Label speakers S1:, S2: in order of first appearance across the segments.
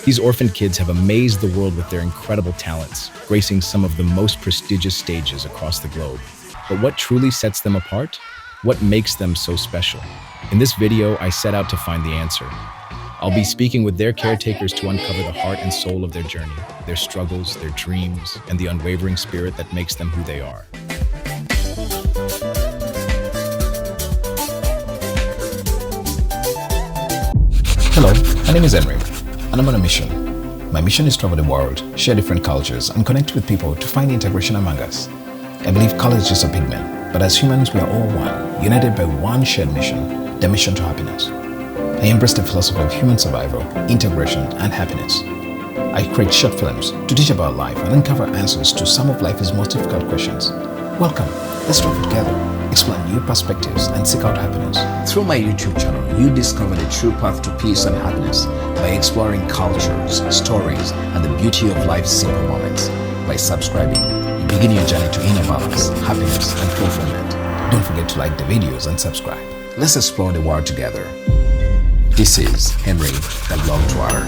S1: These orphaned kids have amazed the world with their incredible talents, gracing some of the most prestigious stages across the globe. But what truly sets them apart? What makes them so special? In this video, I set out to find the answer. I'll be speaking with their caretakers to uncover the heart and soul of their journey, their struggles, their dreams, and the unwavering spirit that makes them who they are.
S2: Hello, my name is Henry, and I'm on a mission. My mission is to travel the world, share different cultures, and connect with people to find integration among us. I believe color is just a pigment, but as humans we are all one, united by one shared mission, the mission to happiness. I embrace the philosophy of human survival, integration, and happiness. I create short films to teach about life and uncover answers to some of life's most difficult questions. Welcome, let's travel together, explore new perspectives, and seek out happiness. Through my YouTube channel, you discover the true path to peace and happiness by exploring cultures, stories, and the beauty of life's simple moments. By subscribing, you begin your journey to inner balance, happiness, and fulfillment. Don't forget to like the videos and subscribe. Let's explore the world together. This is Henry, the Loved Water.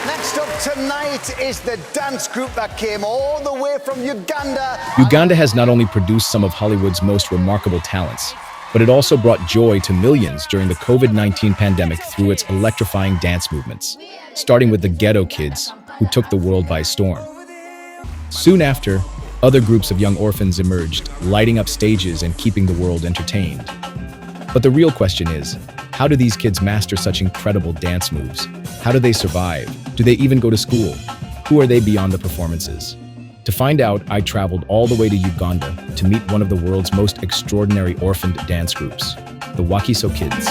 S3: Next up tonight is the dance group that came all the way from Uganda.
S1: Uganda has not only produced some of Hollywood's most remarkable talents, but it also brought joy to millions during the COVID-19 pandemic through its electrifying dance movements, starting with the Ghetto Kids, who took the world by storm. Soon after, other groups of young orphans emerged, lighting up stages and keeping the world entertained. But the real question is, how do these kids master such incredible dance moves? How do they survive? Do they even go to school? Who are they beyond the performances? To find out, I traveled all the way to Uganda to meet one of the world's most extraordinary orphaned dance groups, the Wakiso Kids.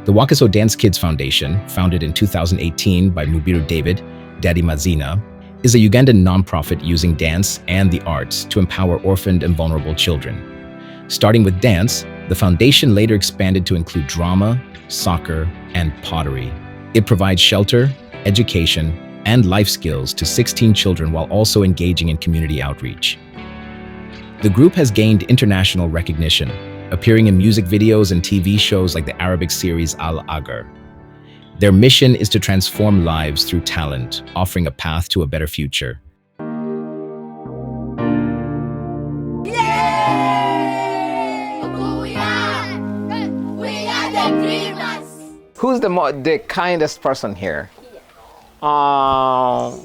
S1: The Wakiso Kids Foundation, founded in 2018 by Mubiru David, Daddy Mazina, is a Ugandan nonprofit using dance and the arts to empower orphaned and vulnerable children. Starting with dance, the foundation later expanded to include drama, soccer, and pottery. It provides shelter, education, and life skills to 16 children while also engaging in community outreach. The group has gained international recognition, appearing in music videos and TV shows like the Arabic series Al-Agar. Their mission is to transform lives through talent, offering a path to a better future.
S2: Who's the kindest person here? I'm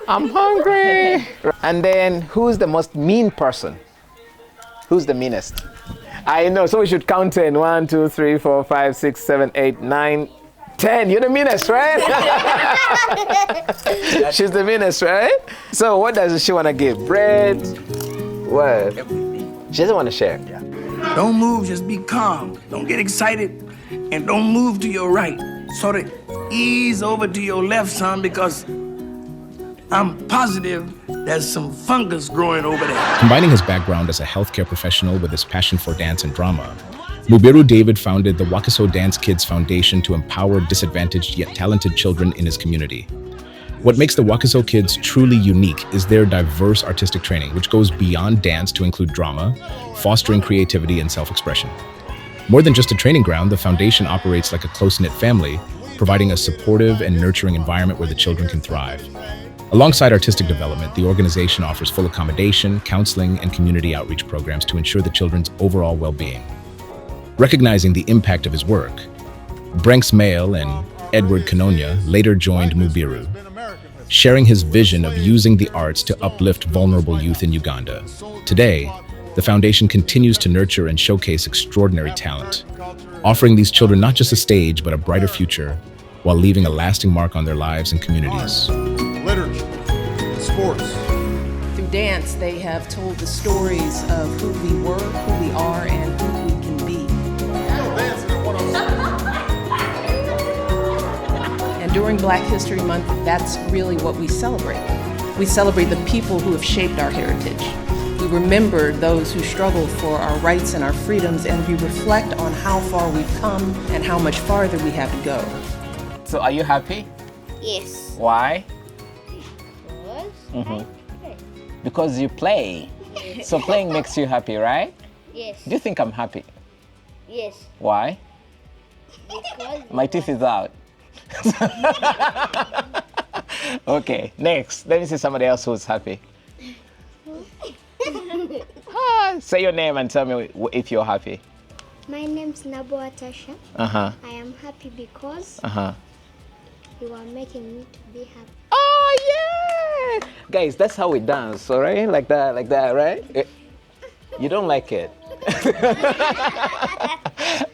S2: hungry. And then who's the most mean person? Who's the meanest? I know, so we should count 10. 1, 2, 3, 4, 5, 6, 7, 8, 9, 10. You're the meanest, right? She's the meanest, right? So what does she want to give? Bread? What? She doesn't want to share. Yeah.
S4: Don't move, just be calm. Don't get excited, and don't move to your right. Sort of ease over to your left, son, because I'm positive there's some fungus growing over there.
S1: Combining his background as a healthcare professional with his passion for dance and drama, Mubiru David founded the Wakiso Kids Foundation to empower disadvantaged yet talented children in his community. What makes the Wakiso Kids truly unique is their diverse artistic training, which goes beyond dance to include drama, fostering creativity and self-expression. More than just a training ground, the foundation operates like a close-knit family, providing a supportive and nurturing environment where the children can thrive. Alongside artistic development, the organization offers full accommodation, counseling, and community outreach programs to ensure the children's overall well-being. Recognizing the impact of his work, Brenks Mail and Edward Kanonya later joined Mubiru, sharing his vision of using the arts to uplift vulnerable youth in Uganda. Today, the foundation continues to nurture and showcase extraordinary talent, offering these children not just a stage, but a brighter future, while leaving a lasting mark on their lives and communities.
S5: Literature, sports.
S6: Through dance, they have told the stories of who we were, who we are, and who we can be. And during Black History Month, that's really what we celebrate. We celebrate the people who have shaped our heritage. We remember those who struggled for our rights and our freedoms, and we reflect on how far we've come and how much farther we have to go.
S2: So are you happy?
S7: Yes.
S2: Why?
S7: Because
S2: Because you play. So playing makes you happy, right?
S7: Yes.
S2: Do you think I'm happy?
S7: Yes.
S2: Why?
S7: Because
S2: My teeth is out. Okay, next. Let me see somebody else who's happy. Say your name and tell me if you're happy.
S7: my name's Nabo Atasha.
S2: Uh-huh.
S7: I am happy because
S2: Uh-huh.
S7: you are making me to be happy.
S2: Oh, yeah! Guys, that's how we dance, all right? Like that, right? You don't like it.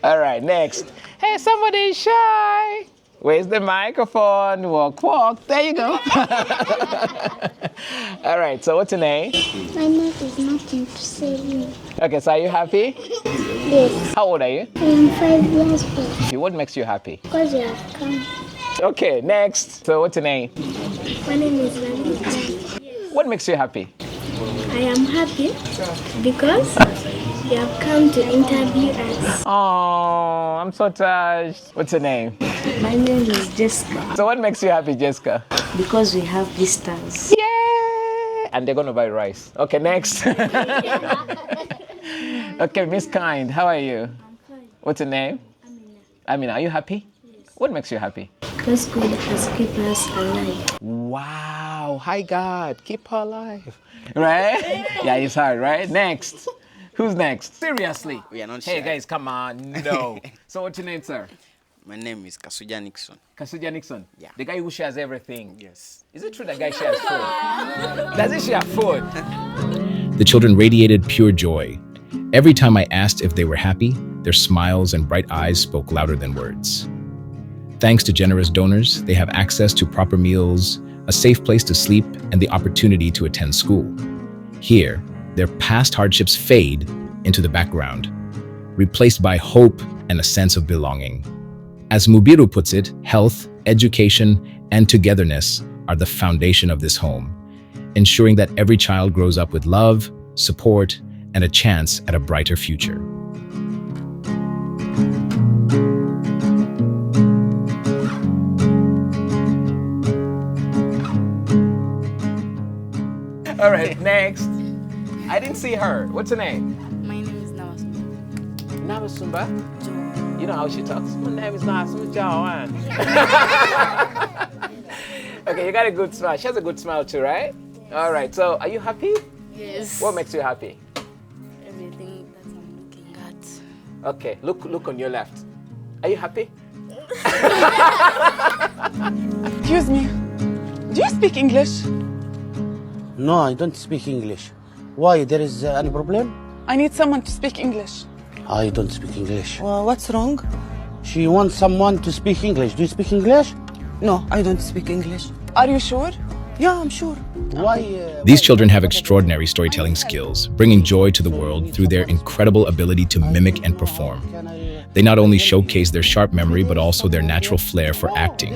S2: All right, next. Hey, somebody shy. Where's the microphone? Walk, walk. There you go. All right, so what's your name?
S7: My name is nothing to say.
S2: Okay, so are you happy?
S7: Yes.
S2: How old are you?
S7: I am 5 years old
S2: What makes you happy?
S7: because you have come.
S2: Okay, next. So what's your name?
S7: My name is Lalita.
S2: What makes you happy?
S7: I am happy because you have come to interview us.
S2: Oh, I'm so touched. What's your name?
S8: My name is Jessica
S2: So what makes you happy, Jessica?
S8: because we have visitors.
S2: Yeah! And they're gonna buy rice. Okay, next. Okay, Miss Kind, how are you?
S7: I'm fine.
S2: What's your name? Amina, are you happy?
S7: Yes.
S2: What makes you happy?
S7: Because God has kept us alive.
S2: Wow, hi God, keep her alive. Right? Yeah, it's hard, right? Next. Who's next? Seriously.
S9: We are not
S2: Hey
S9: shy.
S2: guys, come on. No. So what's your name, sir?
S9: My name is Kasuja Nixon.
S2: Kasuja Nixon.
S9: Yeah.
S2: The guy who shares everything.
S9: Yes.
S2: Is it true that guy shares food? Does he share food?
S1: The children radiated pure joy. Every time I asked if they were happy, their smiles and bright eyes spoke louder than words. Thanks to generous donors, they have access to proper meals, a safe place to sleep, and the opportunity to attend school. Here, their past hardships fade into the background, replaced by hope and a sense of belonging. As Mubiru puts it, health, education, and togetherness are the foundation of this home, ensuring that every child grows up with love, support, and a chance at a brighter future.
S2: All right, next. I didn't see her. What's her name?
S8: My name is Nawasuma.
S2: Namasumba. You know how she talks? My name is Namasumba Jawan. Okay, you got a good smile. She has a good smile too, right? All right, so are you happy?
S8: Yes.
S2: What makes you happy?
S8: Everything that I'm looking at.
S2: Okay, look on your left. Are you happy?
S10: Excuse me. Do you speak English?
S11: No, I don't speak English. Why? There is any problem?
S10: I need someone to speak English.
S11: I don't speak English.
S10: What's wrong?
S11: She wants someone to speak English. Do you speak English?
S10: No, I don't speak English. Are you sure? Yeah, I'm sure.
S11: Why?
S1: These children have extraordinary storytelling skills, bringing joy to the world through their incredible ability to mimic and perform. They not only showcase their sharp memory, but also their natural flair for acting.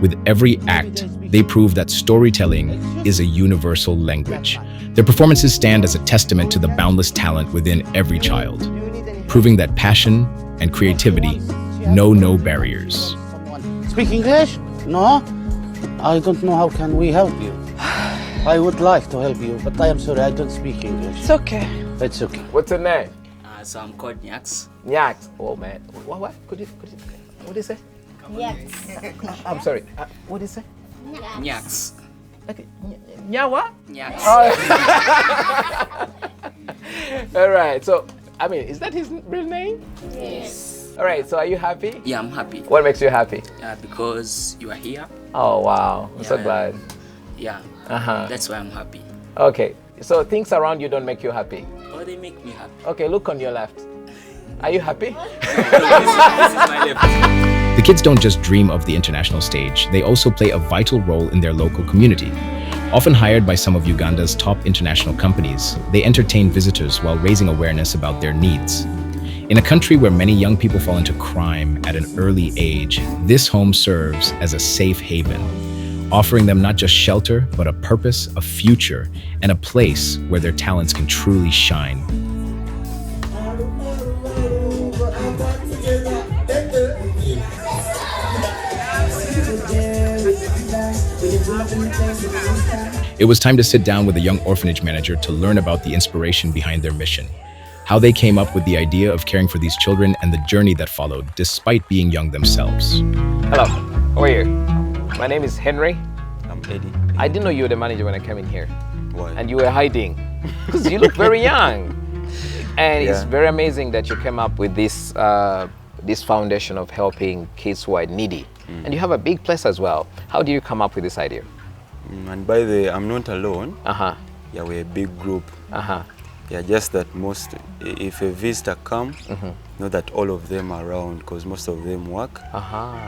S1: With every act, they prove that storytelling is a universal language. Their performances stand as a testament to the boundless talent within every child, proving that passion and creativity know no barriers.
S11: Speak English? No? I don't know how can we help you. I would like to help you, but I am sorry, I don't speak English.
S10: It's okay.
S11: It's okay.
S2: What's her name?
S9: So I'm called Nyaks.
S2: Nyaks. Oh man. What? What did you say?
S7: Yes.
S2: I'm sorry. What did you say?
S9: Nyaks.
S2: Okay. Nyawa?
S9: Nyaks.
S2: All right. So, I mean, is that his real name?
S7: Yes.
S2: All right. So, are you happy?
S9: Yeah, I'm happy.
S2: What makes you happy?
S9: Because you are here.
S2: Oh wow. I'm so
S9: Yeah.
S2: glad.
S9: Yeah.
S2: Uh-huh.
S9: That's why I'm happy.
S2: Okay. So things around you don't make you happy.
S9: Oh, they make me happy.
S2: Okay. Look on your left. Are you happy?
S9: This is my left.
S1: The kids don't just dream of the international stage, they also play a vital role in their local community. Often hired by some of Uganda's top international companies, they entertain visitors while raising awareness about their needs. In a country where many young people fall into crime at an early age, this home serves as a safe haven, offering them not just shelter, but a purpose, a future, and a place where their talents can truly shine. It was time to sit down with a young orphanage manager to learn about the inspiration behind their mission, how they came up with the idea of caring for these children, and the journey that followed despite being young themselves.
S12: Hello, how are you? My name is Henry.
S13: I'm Eddie.
S12: I didn't know you were the manager when I came in here.
S13: Why?
S12: And you were hiding because you look very young. And it's very amazing that you came up with this this foundation of helping kids who are needy. And you have a big place as well. How did you come up with this idea?
S13: And by the way, I'm not alone. Yeah, we're a big group. Yeah, just that if a visitor come, not that all of them are around, because most of them work.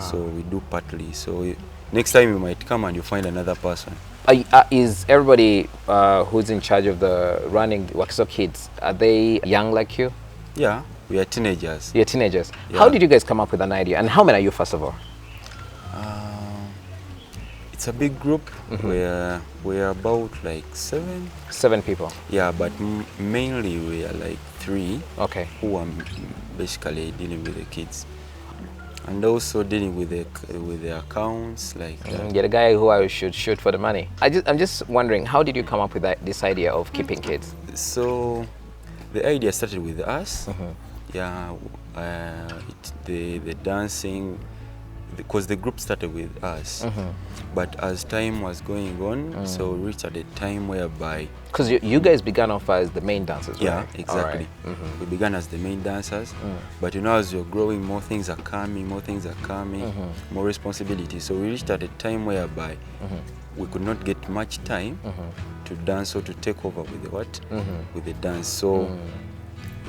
S13: So we do partly. So next time you might come and you find another person.
S12: Is everybody who's in charge of the running Wakiso Kids, are they young like you?
S13: Yeah, we are teenagers.
S12: You're teenagers.
S13: Yeah.
S12: How did you guys come up with an idea? And how many are you, first of all?
S13: It's a big group. We're about like 7.
S12: 7 people.
S13: Yeah, but mainly we are like 3.
S12: Okay.
S13: Who are basically dealing with the kids, and also dealing with the accounts, like that.
S12: You're the guy who I should shoot for the money. I'm just wondering, how did you come up with this idea of keeping kids?
S13: So the idea started with us. Yeah, the dancing, because the group started with us. But as time was going on, so we reached at a time whereby...
S12: Because you guys began off as the main dancers, right?
S13: Yeah, exactly. We began as the main dancers, but as you're growing, more things are coming, more responsibility. So we reached at a time whereby we could not get much time to dance or to take over with the with the dance. So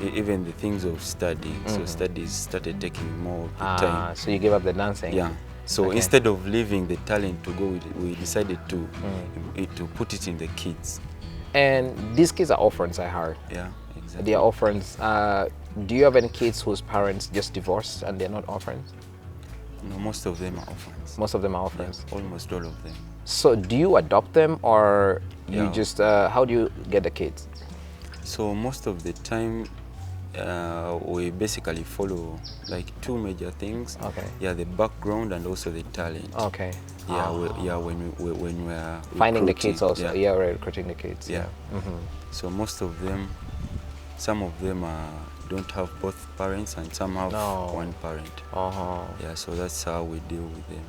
S13: even the things of studying, so studies started taking more of the time.
S12: So you gave up the dancing?
S13: Yeah. So instead of leaving the talent to go, we decided to put it in the kids.
S12: And these kids are orphans, I heard.
S13: Yeah, exactly.
S12: They are orphans. Do you have any kids whose parents just divorced and they're not orphans?
S13: No, most of them are orphans.
S12: Most of them are orphans?
S13: Yeah, almost all of them.
S12: So do you adopt them, or you just, how do you get the kids?
S13: So most of the time, we basically follow like 2 major things.
S12: Okay.
S13: Yeah, the background and also the talent.
S12: Okay.
S13: Yeah, when we are
S12: finding the kids also.
S13: Yeah,
S12: we're recruiting the kids.
S13: Yeah. So most of them, some of them don't have both parents, and some have one parent. Yeah, so that's how we deal with them.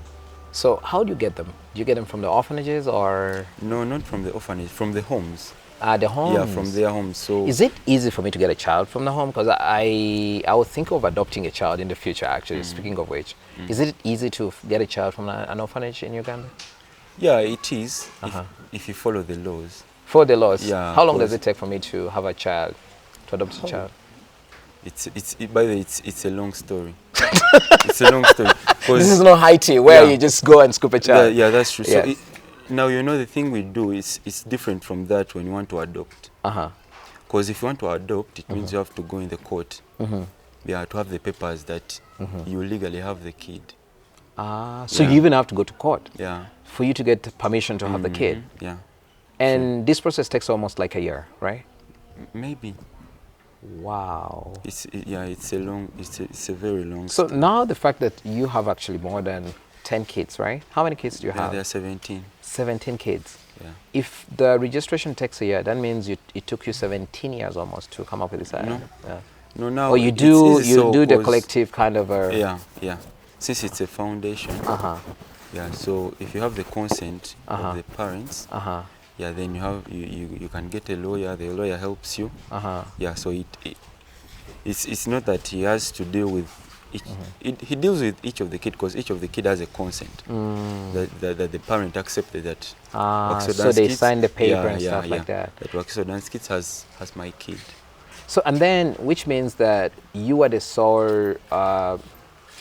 S12: So how do you get them? Do you get them from the orphanages, or?
S13: No, not from the orphanage, from the homes.
S12: The homes?
S13: Yeah, from their homes. So
S12: is it easy for me to get a child from the home? Because I would think of adopting a child in the future, actually, speaking of which. Is it easy to get a child from an orphanage in Uganda?
S13: Yeah, it is, if you follow the laws.
S12: Follow the laws?
S13: Yeah.
S12: How long does it take for me to have a child, to adopt a child?
S13: By the way, it's a long story. It's a long story.
S12: This is not Haiti, where you just go and scoop a child.
S13: Yeah, that's true.
S12: Yes.
S13: So now, the thing we do is it's different from that when you want to adopt. Because if you want to adopt, it means you have to go in the court. Yeah, to have the papers that you legally have the kid.
S12: So you even have to go to court?
S13: Yeah.
S12: For you to get permission to have the kid?
S13: Yeah.
S12: And this process takes almost like a year, right?
S13: Maybe.
S12: Wow.
S13: It's a very long
S12: So
S13: story.
S12: now the fact that you have actually more than 10 kids, right? How many kids do you have?
S13: There are 17.
S12: 17 kids.
S13: Yeah.
S12: If the registration takes a year, that means it took you 17 years almost to come up with this idea.
S13: No, now
S12: or you do the collective kind of a...
S13: Yeah. Since it's a foundation. Yeah. So if you have the consent of the parents, yeah, then you can get a lawyer. The lawyer helps you. Yeah. So it's not that he has to deal with. He deals with each of the kids because each of the kid has a consent that the parent accepted that.
S12: So they sign the paper and stuff like that.
S13: That Wakiso Dance Kids has my kid.
S12: So and then, which means that you are the sole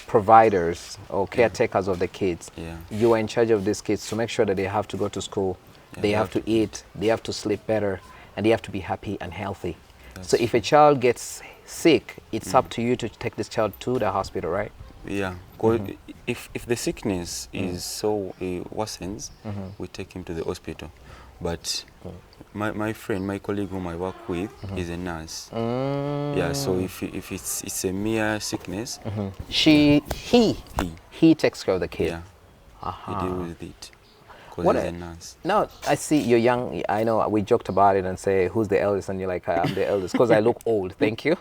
S12: providers or caretakers of the kids.
S13: Yeah.
S12: You are in charge of these kids to make sure that they have to go to school, they have to eat, they have to sleep better, and they have to be happy and healthy. So if a child gets sick, it's up to you to take this child to the hospital, right?
S13: Yeah. If the sickness is so worsens, we take him to the hospital. But my friend, my colleague whom I work with is a nurse. Yeah. So if it's a mere sickness,
S12: he takes care of the kid.
S13: Yeah. He deals with it. because he's a nurse.
S12: Now, I see you're young. I know we joked about it and say, who's the eldest? And you're like, I'm the eldest because I look old. Thank you.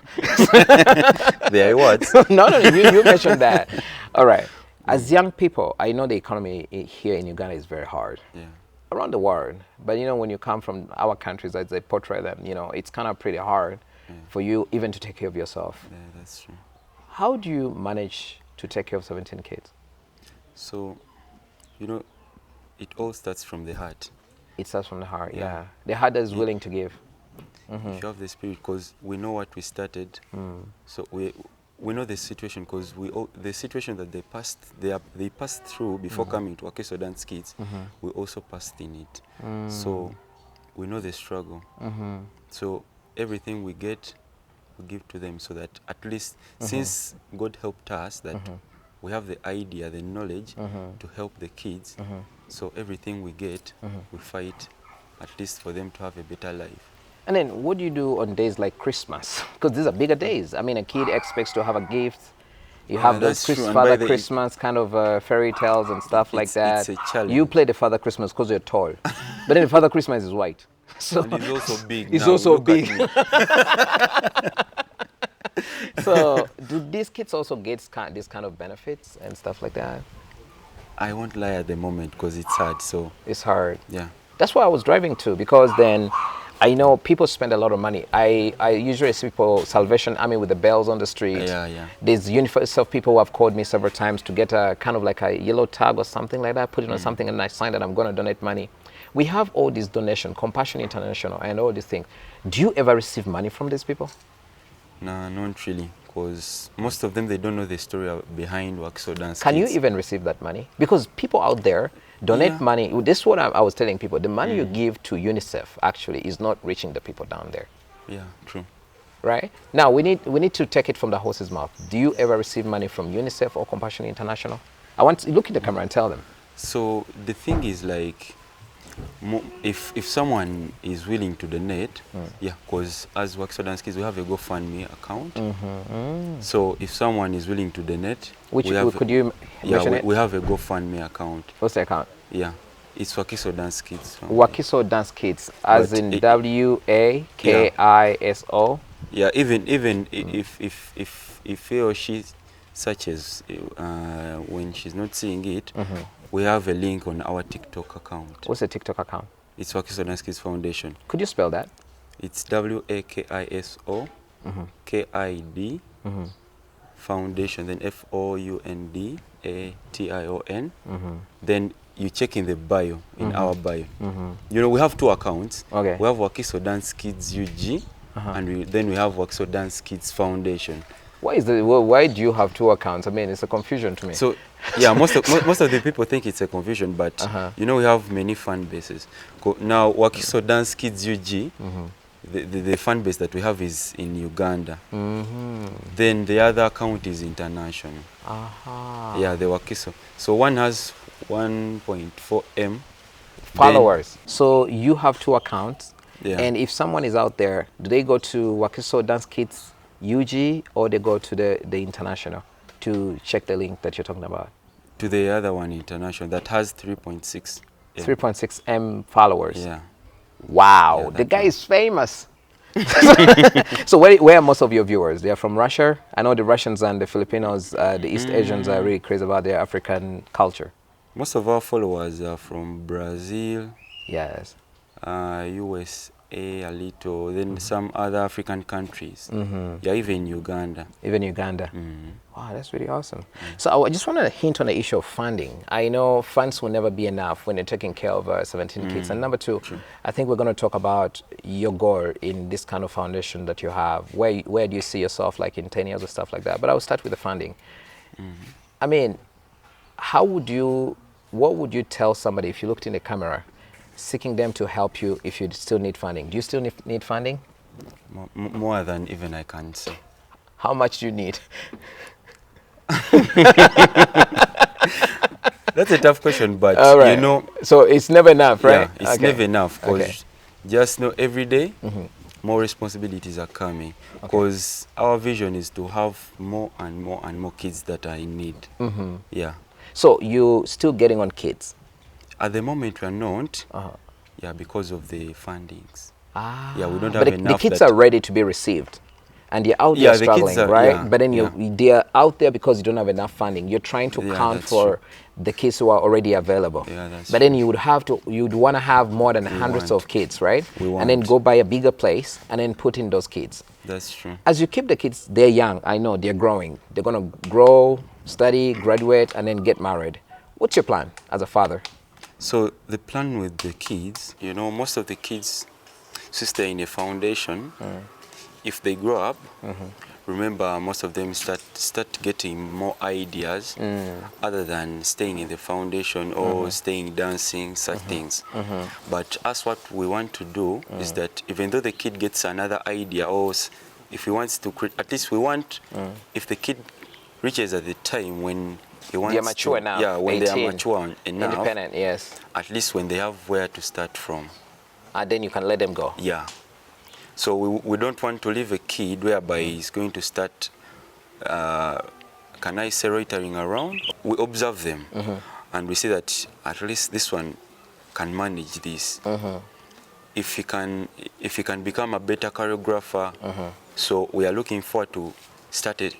S13: There what?
S12: No, you mentioned that. All right. As young people, I know the economy here in Uganda is very hard.
S13: Yeah.
S12: Around the world. But, you know, when you come from our countries, as they portray them, you know, it's kind of pretty hard for you even to take care of yourself.
S13: Yeah, that's true.
S12: How do you manage to take care of 17 kids?
S13: So, you know, it all starts from the heart.
S12: It starts from the heart, yeah. The heart that is willing to give.
S13: If you have the spirit, because we know what we started, so we know the situation, because the situation that they passed through before coming to Wakiso Dance Kids, we also passed in it. So we know the struggle. So everything we get, we give to them, so that at least since God helped us, that we have the idea, the knowledge to help the kids. So everything we get, we fight at least for them to have a better life.
S12: And then what do you do on days like Christmas? Because these are bigger days. I mean, a kid expects to have a gift. You have those Father Christmas kind of fairy tales and stuff like that.
S13: It's a challenge.
S12: You play the Father Christmas because you're tall. But then the Father Christmas is white. So
S13: and he's also big.
S12: He's also big. So do these kids also get these kind of benefits and stuff like that?
S13: I won't lie at the moment because it's hard. So
S12: it's hard.
S13: Yeah.
S12: That's why I was driving to, because then I know people spend a lot of money. I usually see people Salvation Army with the bells on the street.
S13: Yeah.
S12: There's universe of people who have called me several times to get a kind of like a yellow tag or something like that, put it on something, and I sign that I'm going to donate money. We have all these donations, Compassion International and all these things. Do you ever receive money from these people?
S13: No, not really, because most of them, they don't know the story behind Wakiso Dance
S12: Can
S13: Kids.
S12: you even receive that money? Because people out there donate money. This is what I was telling people. The money you give to UNICEF actually is not reaching the people down there.
S13: Yeah, true.
S12: Right? Now, we need to take it from the horse's mouth. Do you ever receive money from UNICEF or Compassion International? I want to look at the camera and tell them.
S13: So the thing is, like, if someone is willing to donate, because as Wakiso Dance Kids, we have a GoFundMe account. So if someone is willing to donate,
S12: could you mention it?
S13: We have a GoFundMe account.
S12: What's the account?
S13: Yeah, it's Wakiso Dance Kids.
S12: Wakiso Dance Kids, as in WAKISO.
S13: Yeah, even if he or she searches when she's not seeing it. We have a link on our TikTok account.
S12: What's the TikTok account?
S13: It's Wakiso Dance Kids Foundation.
S12: Could you spell that?
S13: It's WAKISO KID Foundation, then FOUNDATION. Then you check in the bio, in our bio. You know, we have two accounts.
S12: Okay.
S13: We have Wakiso Dance Kids UG, and then we have Wakiso Dance Kids Foundation.
S12: Why do you have two accounts? I mean, it's a confusion to me.
S13: So, yeah, most of the people think it's a confusion, but you know, we have many fan bases. Now, Wakiso Dance Kids UG, the fan base that we have is in Uganda. Then the other account is international. Yeah, the Wakiso. So one has 1.4 M
S12: followers. So you have two accounts.
S13: Yeah.
S12: And if someone is out there, do they go to Wakiso Dance Kids UG or they go to the international to check the link that you're talking about?
S13: To the other one, international, that has 3.6 M.
S12: 3.6 M followers.
S13: Yeah.
S12: Wow, the guy is famous. So where are most of your viewers? They are from Russia. I know the Russians and the Filipinos, the East Asians are really crazy about their African culture.
S13: Most of our followers are from Brazil.
S12: Yes.
S13: USA a little, then some other African countries. Yeah, even Uganda.
S12: Even Uganda. Wow, that's really awesome. So I just want to hint on the issue of funding. I know funds will never be enough when you're taking care of 17 kids. And number two, I think we're going to talk about your goal in this kind of foundation that you have. Where do you see yourself like in 10 years or stuff like that? But I'll start with the funding. I mean, what would you tell somebody if you looked in the camera seeking them to help you if you still need funding? Do you still need funding?
S13: More than even I can say.
S12: How much do you need?
S13: That's a tough question, but you know.
S12: So it's never enough, right?
S13: Yeah, it's never enough, because just know every day more responsibilities are coming, because our vision is to have more and more and more kids that are in need. Yeah.
S12: So you're still getting on kids?
S13: At the moment, we are not. Yeah, because of the fundings. Yeah, we don't
S12: But
S13: have enough.
S12: The kids are ready to be received. And you're out there struggling, right? But then they're out there because you don't have enough funding. You're trying to count for the kids who are already available. But then you'd want to have more than hundreds of kids, right? And then go buy a bigger place and then put in those kids.
S13: That's true.
S12: As you keep the kids, they're young. I know they're growing. They're going to grow, study, graduate, and then get married. What's your plan as a father?
S13: So the plan with the kids, you know, most of the kids, since they're in a foundation, if they grow up, remember most of them start getting more ideas other than staying in the foundation or staying dancing, such things. But us, what we want to do is that even though the kid gets another idea, or if he wants to create, at least we want, if the kid reaches at the time when he wants
S12: they're mature enough,
S13: yeah, when
S12: 18,
S13: they are mature enough,
S12: independent, yes.
S13: At least when they have where to start from.
S12: And then you can let them go.
S13: Yeah. So we don't want to leave a kid whereby he's going to start, can I say, loitering around? We observe them and we see that at least this one can manage this. If he can become a better choreographer, so we are looking forward to start a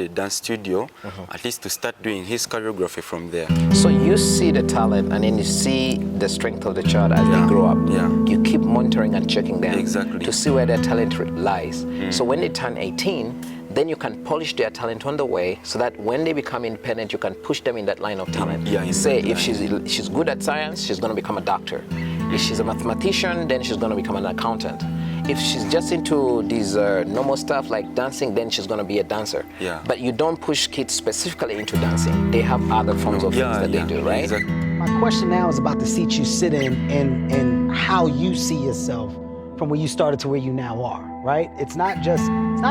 S13: dance studio, at least to start doing his choreography from there.
S12: So you see the talent and then you see the strength of the child as they grow up. You keep monitoring and checking them to see where their talent lies. So when they turn 18, then you can polish their talent on the way so that when they become independent, you can push them in that line of talent. Say if she's good at science, she's going to become a doctor. If she's a mathematician, then she's going to become an accountant. If she's just into these normal stuff like dancing, then she's going to be a dancer. But you don't push kids specifically into dancing. They have other forms of things that they do, right?
S13: Exactly.
S14: My question now is about the seat you sit in and how you see yourself from where you started to where you now are, right? It's not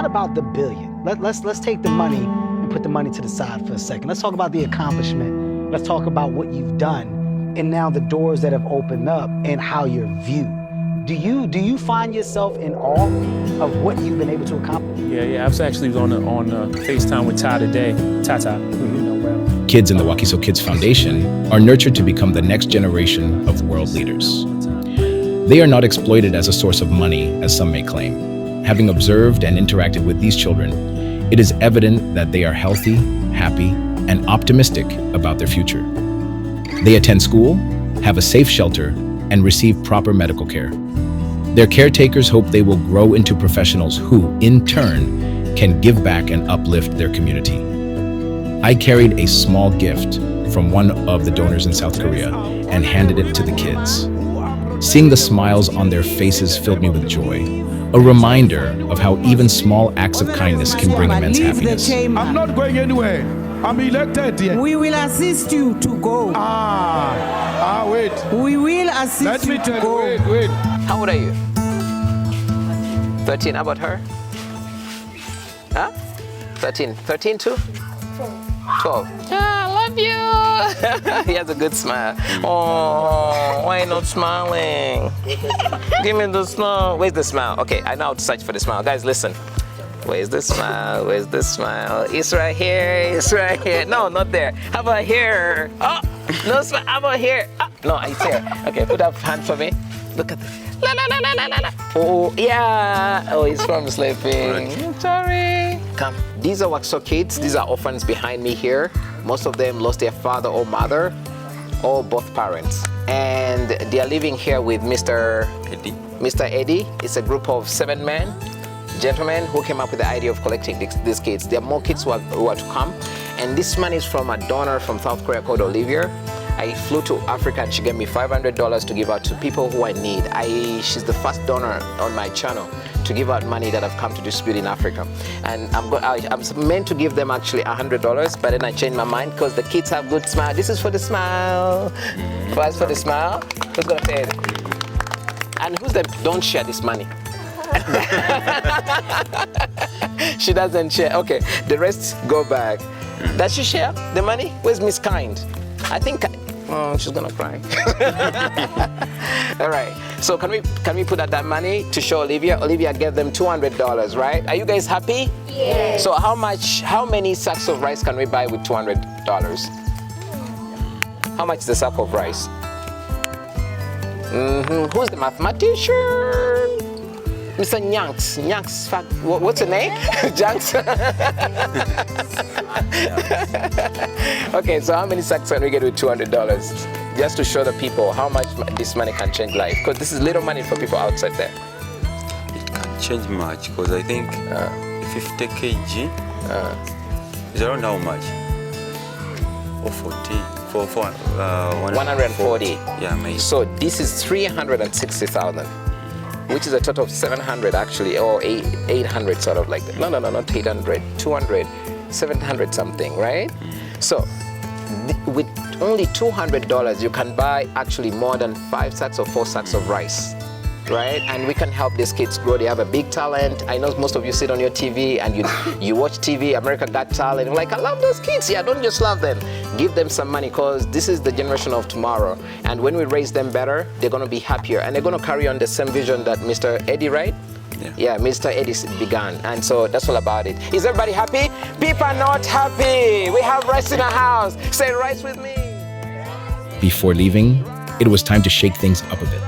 S14: about the billion. Let's take the money and put the money to the side for a second. Let's talk about the accomplishment. Let's talk about what you've done and now the doors that have opened up and how you're viewed. Do you find yourself in awe of what you've been able to accomplish?
S15: Yeah. I was actually on FaceTime with Ty today. Tata, who you know well.
S1: Kids in the Wakiso Kids Foundation are nurtured to become the next generation of world leaders. They are not exploited as a source of money, as some may claim. Having observed and interacted with these children, it is evident that they are healthy, happy, and optimistic about their future. They attend school, have a safe shelter, and receive proper medical care. Their caretakers hope they will grow into professionals who, in turn, can give back and uplift their community. I carried a small gift from one of the donors in South Korea and handed it to the kids. Seeing the smiles on their faces filled me with joy, a reminder of how even small acts of kindness can bring immense happiness.
S16: I'm not going anywhere. I'm elected here.
S17: We will assist you to go.
S16: Wait.
S17: We will assist you to go.
S16: Wait.
S12: How old are you? 13. How about her? Huh? 13. 13 too? 12. Yeah, I love you. He has a good smile. Oh, why are you not smiling? Give me the smile. Where's the smile? Okay, I know how to search for the smile. Guys, listen. Where's the smile? Where's the smile? It's right here. It's right here. No, not there. How about here? Oh, no smile. How about here? Oh, no, it's here. Okay, put up hand for me. Look at this. La la la la la la. Oh, yeah. Oh, he's from sleeping. Sorry. Come. These are Wakiso kids. These are orphans behind me here. Most of them lost their father or mother, or both parents. And they are living here with Mr. Eddie. It's a group of 7 men. Gentlemen who came up with the idea of collecting these kids. There are more kids who are to come. And this money is from a donor from South Korea called Olivia. I flew to Africa and she gave me $500 to give out to people who I need. She's the first donor on my channel to give out money that I've come to distribute in Africa. And I'm meant to give them actually $100, but then I changed my mind because the kids have good smile. This is for the smile. First for the smile. Who's gonna pay it? And who's the don't share this money? She doesn't share. Okay, the rest go back. Does she share the money? Where's Miss Kind? I think she's gonna cry. All right. So can we put out that money to show Olivia? Olivia gave them $200, right? Are you guys happy? Yes. So how many sacks of rice can we buy with $200? How much is a sack of rice? Who's the mathematician? Mr. Nyanks. Nyanks, what's your name? Janks? Okay, so how many sacks can we get with $200? Just to show the people how much this money can change life. Because this is little money for people outside there.
S13: It can't change much, because I think 50 kg is around how much? Or 40? For
S12: 140.
S13: Yeah, maybe.
S12: So this is 360,000. Which is a total of 700 actually, or 800 sort of like that. No, not 800, 200, 700 something, right? So with only $200, you can buy actually more than 5 sacks or 4 sacks of rice, right? And we can help these kids grow. They have a big talent. I know most of you sit on your TV and you watch TV, America Got Talent. You're like, I love those kids. Yeah, don't just love them. Give them some money, because this is the generation of tomorrow. And when we raise them better, they're going to be happier. And they're going to carry on the same vision that Mr. Eddie, right? Yeah, Mr. Eddie began. And so that's all about it. Is everybody happy? People are not happy. We have rice in our house. Say rice with me.
S1: Before leaving, it was time to shake things up a bit.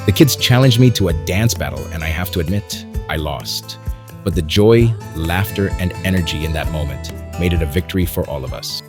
S1: The kids challenged me to a dance battle, and I have to admit, I lost. But the joy, laughter, and energy in that moment made it a victory for all of us.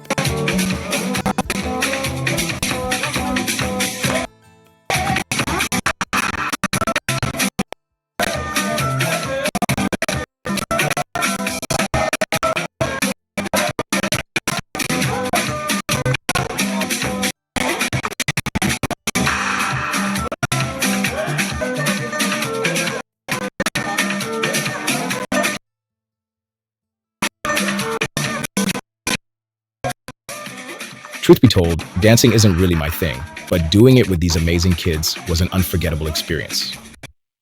S1: Truth be told, dancing isn't really my thing, but doing it with these amazing kids was an unforgettable experience.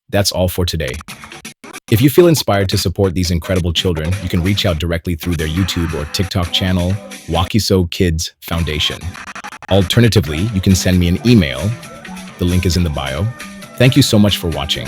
S1: That's all for today. If you feel inspired to support these incredible children, you can reach out directly through their YouTube or TikTok channel, Wakiso Kids Foundation. Alternatively, you can send me an email. The link is in the bio. Thank you so much for watching.